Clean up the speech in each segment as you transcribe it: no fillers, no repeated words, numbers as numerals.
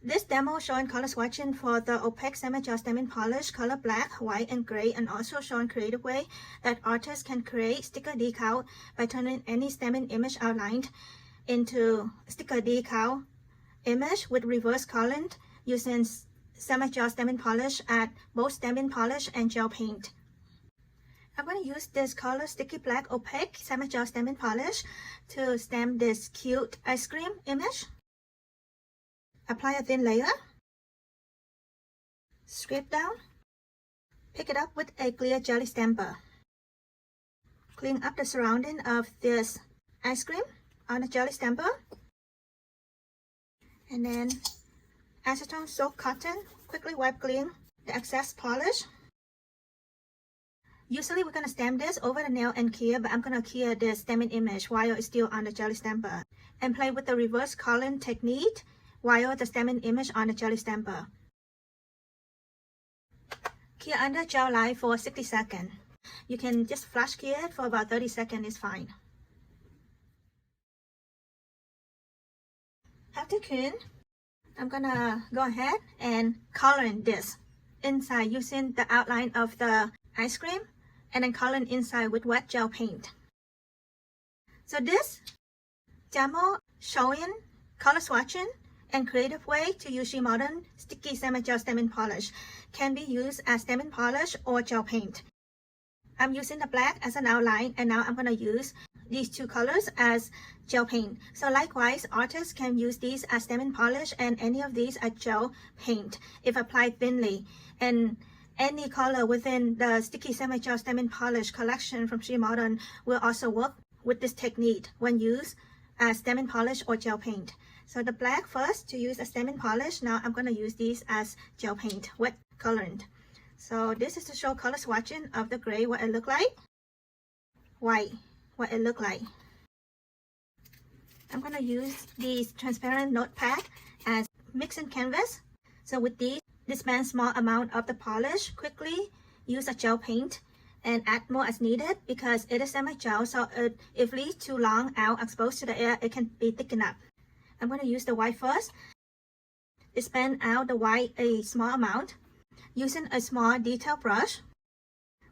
This demo showing color swatching for the opaque semi-gel stamping polish, color black, white, and gray, and also showing creative way that artists can create sticker decal by turning any stamping image outlined into sticker decal image with reverse coloring using semi-gel stamping polish at both stamping polish and gel paint. I'm going to use this color sticky black opaque semi-gel stamping polish to stamp this cute ice cream image. Apply a thin layer, scrape down, pick it up with a clear jelly stamper. Clean up the surrounding of this ice cream on the jelly stamper. And then acetone soaked cotton, quickly wipe clean the excess polish. Usually we're going to stamp this over the nail and cure, but I'm going to cure the stamping image while it's still on the jelly stamper. And play with the reverse coloring technique while the stamping image on the jelly stamper. Cure under gel light for 60 seconds. You can just flash cure it for about 30 seconds is fine. After curing, I'm gonna go ahead and coloring this inside using the outline of the ice cream and then coloring inside with wet gel paint. So this demo showing color swatching and creative way to use SheModern sticky semi-gel stamping polish can be used as stamping polish or gel paint. I'm using the black as an outline, and now I'm going to use these two colors as gel paint. So likewise, artists can use these as stamping polish and any of these as gel paint if applied thinly. And any color within the sticky semi-gel stamping polish collection from SheModern will also work with this technique when used as stamping polish or gel paint. So the black first to use as stamping polish. Now I'm going to use these as gel paint, wet coloring. So this is to show color swatching of the gray, what it look like, white, what it look like. I'm going to use these transparent notepad as mixing canvas. So with these, dispense small amount of the polish, quickly use a gel paint and add more as needed because it is semi-gel, so if leaves too long out exposed to the air, it can be thickened up. I'm going to use the white first. Dispense out the white a small amount. Using a small detail brush.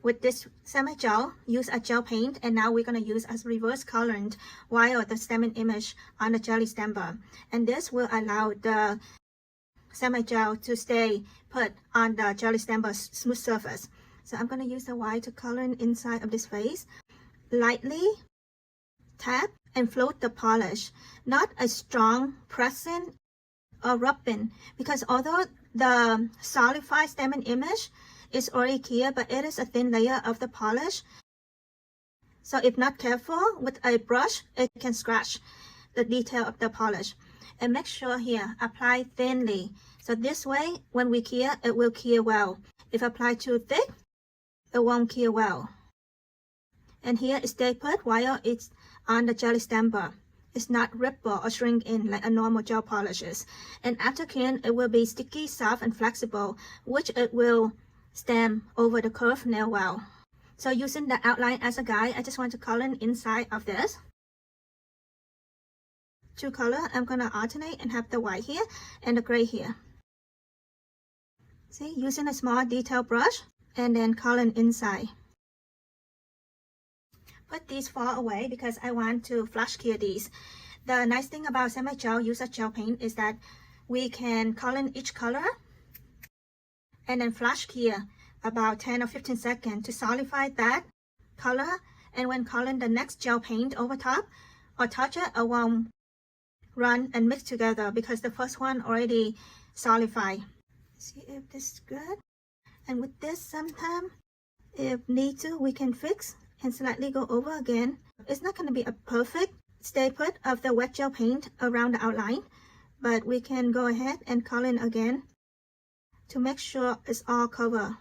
With this semi-gel, use a gel paint, and now we're going to use as reverse coloring while the stamping image on the jelly stamper. And this will allow the semi-gel to stay put on the jelly stamper's smooth surface. So I'm going to use the white to color inside of this face. Lightly tap and float the polish, not a strong pressing or rubbing, because although the solidified stamping image is already clear, but it is a thin layer of the polish. So if not careful with a brush, it can scratch the detail of the polish. And make sure here, apply thinly. So this way, when we cure, it will cure well. If applied too thick, it won't cure well. And here it stay put while it's on the jelly stamper. It's not ripple or shrink in like a normal gel polishes. And after curing, it will be sticky, soft, and flexible, which it will stamp over the curved nail well. So using the outline as a guide, I just want to color inside of this. Two color, I'm gonna alternate and have the white here and the gray here. See, using a small detail brush and then color inside. Put these far away because I want to flash cure these. The nice thing about semi-gel use of gel paint is that we can color each color and then flash cure about 10 or 15 seconds to solidify that color. And when coloring the next gel paint over top or touch it, it won't run and mix together because the first one already solidified. See if this is good. And with this, sometime if need to, we can fix and slightly go over again. It's not going to be a perfect stay put of the wet gel paint around the outline, but we can go ahead and color in again to make sure it's all covered.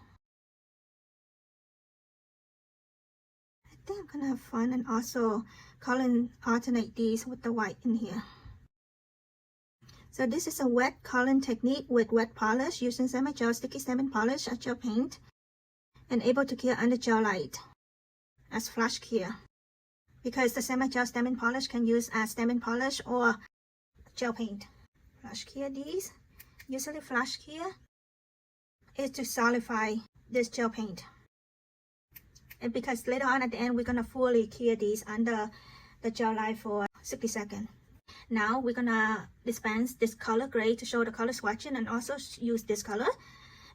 I think I'm gonna have fun and also color alternate these with the white in here. So this is a wet coloring technique with wet polish using semi-gel sticky stamping polish as gel paint and able to cure under gel light as flash cure, because the semi-gel stamping polish can use as stamping polish or gel paint. Flash cure these usually flash clear, is to solidify this gel paint. And because later on at the end, we're gonna fully clear these under the gel light for 60 seconds. Now we're gonna dispense this color gray to show the color swatching and also use this color.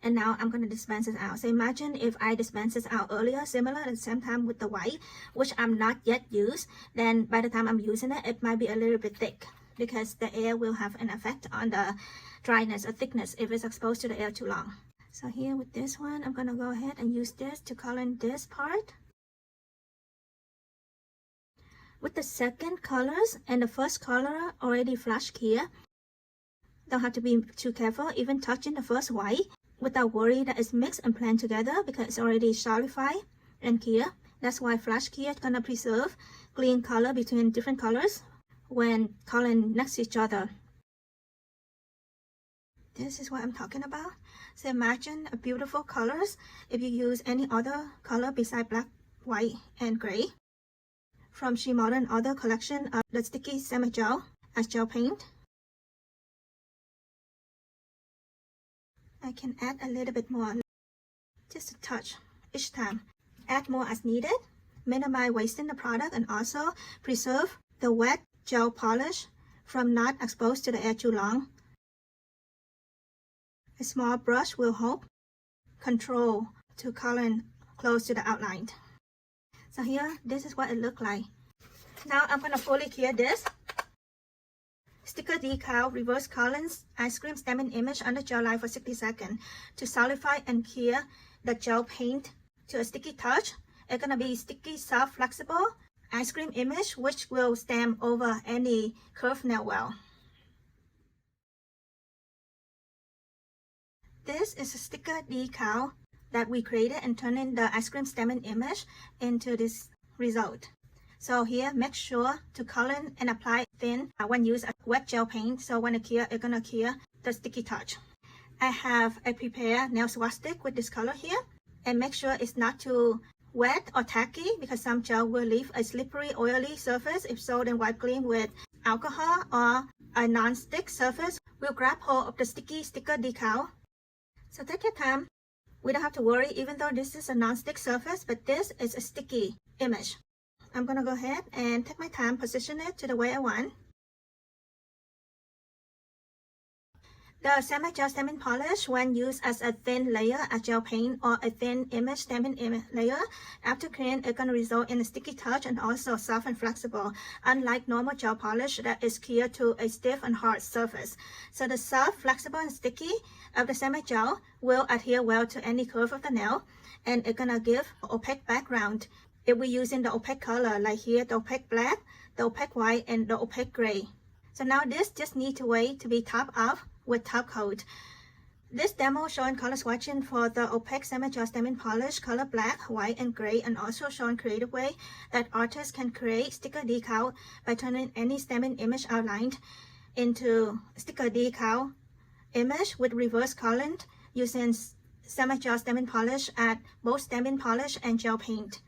And now I'm gonna dispense it out. So imagine if I dispense this out earlier, similar at the same time with the white, which I'm not yet used, then by the time I'm using it, it might be a little bit thick because the air will have an effect on the dryness or thickness if it's exposed to the air too long. So here with this one, I'm gonna go ahead and use this to color in this part. With the second colors and the first color already flash clear, don't have to be too careful, even touching the first white without worry that it's mixed and blend together because it's already solidified and clear. That's why flash clear is gonna preserve clean color between different colors when coloring next to each other. This is what I'm talking about. So imagine a beautiful colors if you use any other color besides black, white, and gray. From SheModern other collection of the sticky semi-gel as gel paint. I can add a little bit more, just a touch each time. Add more as needed, minimize wasting the product and also preserve the wet gel polish from not exposed to the air too long. A small brush will help control to color close to the outline. So here, this is what it looks like. Now I'm gonna fully clear this. Sticker decal reverse colorings ice cream stamping image under gel light for 60 seconds to solidify and clear the gel paint to a sticky touch. It's gonna be sticky, soft, flexible ice cream image which will stamp over any curved nail well. This is a sticker decal that we created and turned in the ice cream stamping image into this result. So here, make sure to color and apply thin when used as wet gel paint. So when it clear, it's gonna clear the sticky touch. I have a prepared nail swatch stick with this color here, and make sure it's not too wet or tacky because some gel will leave a slippery, oily surface. If so, then wipe clean with alcohol or a non-stick surface will grab hold of the sticky sticker decal. So take your time. We don't have to worry even though this is a non-stick surface, but this is a sticky image. I'm gonna go ahead and take my time, position it to the way I want. The semi-gel stamping polish, when used as a thin layer as gel paint or a thin image stamping layer, after cleaning, it's going to result in a sticky touch and also soft and flexible, unlike normal gel polish that is clear to a stiff and hard surface. So the soft, flexible, and sticky of the semi-gel will adhere well to any curve of the nail, and it's going to give an opaque background if we're using the opaque color, like here, the opaque black, the opaque white, and the opaque gray. So now this just needs to wait to be topped off with top coat. This demo showing color swatching for the opaque semi-gel stamping polish, color black, white, and gray, and also showing creative way that artists can create sticker decal by turning any stamping image outlined into sticker decal image with reverse coloring using semi-gel stamping polish at both stamping polish and gel paint.